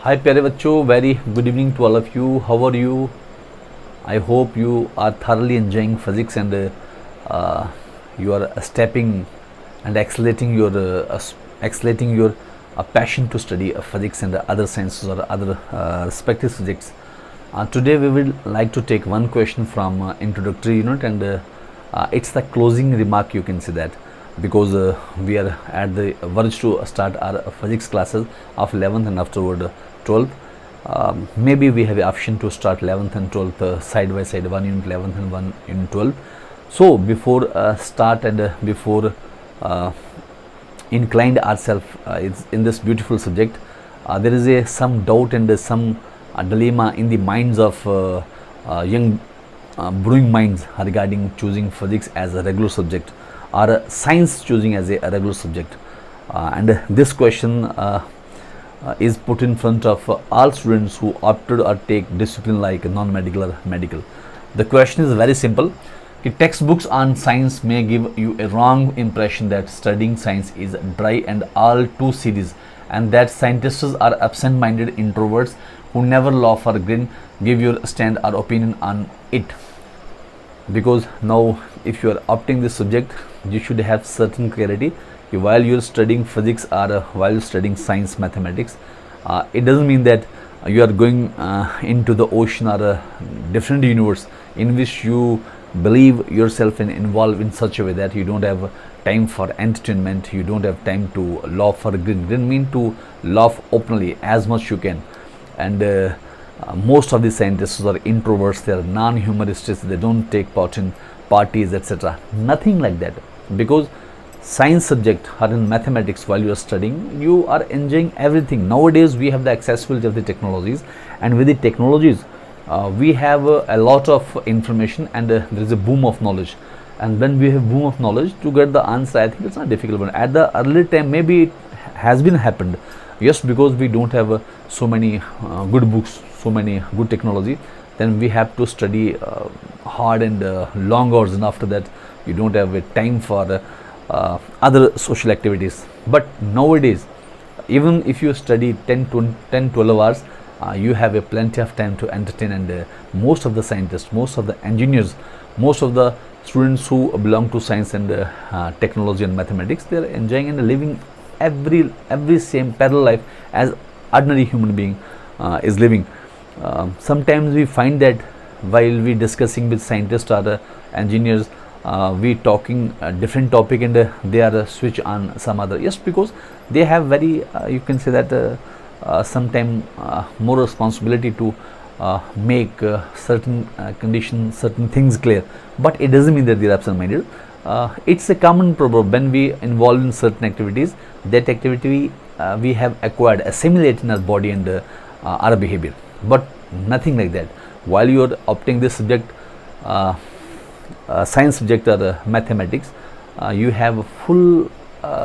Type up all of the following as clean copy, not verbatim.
Hi प्यारे बच्चों, very good evening to all of you. How are you? I hope you are thoroughly enjoying physics and you are stepping and accelerating your passion to study physics and other sciences or other respective subjects. Today we will like to take one question from introductory unit and it's the closing remark, you can say that, because we are at the verge to start our physics classes of 11th and afterward 12th. Maybe we have the option to start 11th and 12th side by side, one unit 11th and one unit 12th. So before start and before inclined ourselves in this beautiful subject, there is some doubt and some dilemma in the minds of young brewing minds regarding choosing physics as a regular subject or science choosing as a regular subject. And this question is put in front of all students who opted or take discipline like non-medical or medical. The question is very simple. Textbooks on science may give you a wrong impression that studying science is dry and all too serious, and that scientists are absent-minded introverts who never laugh or grin. Give your stand or opinion on it, because now if you are opting this subject, you should have certain clarity while you're studying physics or while you're studying science, mathematics. It doesn't mean that you are going into the ocean or a different universe in which you believe yourself and involve in such a way that you don't have time for entertainment, you don't have time to laugh or grin. Didn't mean to laugh openly as much you can. And most of the scientists are introverts, they are non-humorists, they don't take part in parties, etc. Nothing like that, because science subject or in mathematics, while you are studying, you are enjoying everything. Nowadays we have the accessibility of the technologies, and with the technologies we have a lot of information, and there is a boom of knowledge. And when we have boom of knowledge, to get the answer, I think it's not difficult. But at the early time, maybe it has been happened, yes, because we don't have so many good books, so many good technology, then we have to study hard and long hours, and after that you don't have a time for other social activities. But nowadays, even if you study 12 hours, you have a plenty of time to entertain. And most of the scientists, most of the engineers, most of the students who belong to science and technology and mathematics, they are enjoying and living every same parallel life as ordinary human being is living. Sometimes we find that while we discussing with scientists or engineers, we talking a different topic, and they are switch on some other, yes, because they have very you can say that sometime more responsibility to make certain conditions, certain things clear. But it doesn't mean that they are absent-minded. It's a common problem when we involve in certain activities, that activity we have acquired, assimilate in our body and our behavior, but nothing like that. While you are opting this subject, science subject or mathematics, you have a full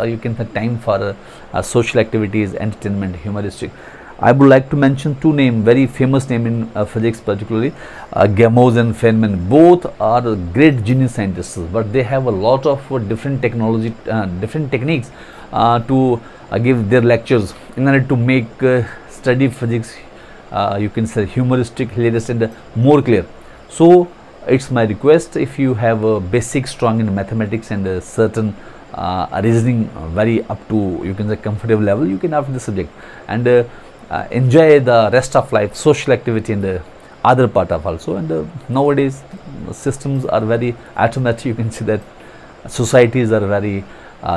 you can say time for social activities, entertainment, humoristic. I would like to mention two names, very famous name in physics, particularly Gamow and Feynman. Both are great genius scientists, but they have a lot of different technology, different techniques to give their lectures in order to make study physics, you can say humoristic, hilarious, and more clear. So it's my request, if you have a basic strong in mathematics and a certain reasoning very up to, you can say, comfortable level, you can opt the subject and enjoy the rest of life, social activity and other part of also. And nowadays systems are very automatic, you can see that societies are very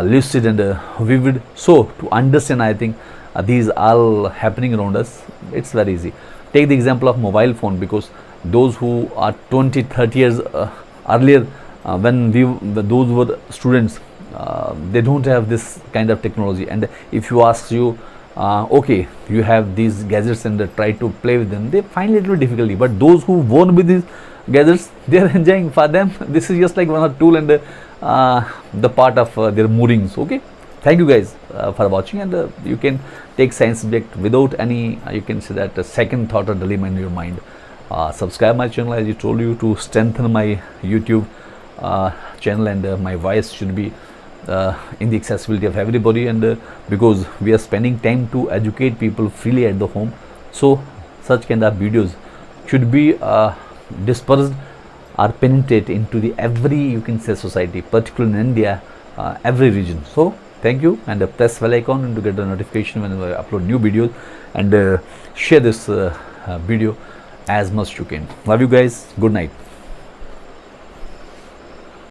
lucid and vivid. So to understand, I think these all happening around us, it's very easy. Take the example of mobile phone, because those who are 20-30 years earlier, when those were students, they don't have this kind of technology. And if you ask you, okay, you have these gadgets and try to play with them, they find it a little difficulty. But those who born with these gadgets, they are enjoying. For them, this is just like one tool and the part of their moorings. Okay, thank you guys for watching, and you can take science subject without any you can say that second thought or dilemma in your mind. Subscribe my channel, as I told you, to strengthen my YouTube channel, and my voice should be in the accessibility of everybody. And because we are spending time to educate people freely at the home, So such kind of videos should be dispersed or penetrate into the every, you can say, society, particularly in India, every region. So thank you, and press bell icon to get the notification whenever I upload new videos, and share this video as much you can. Love you guys. Good night.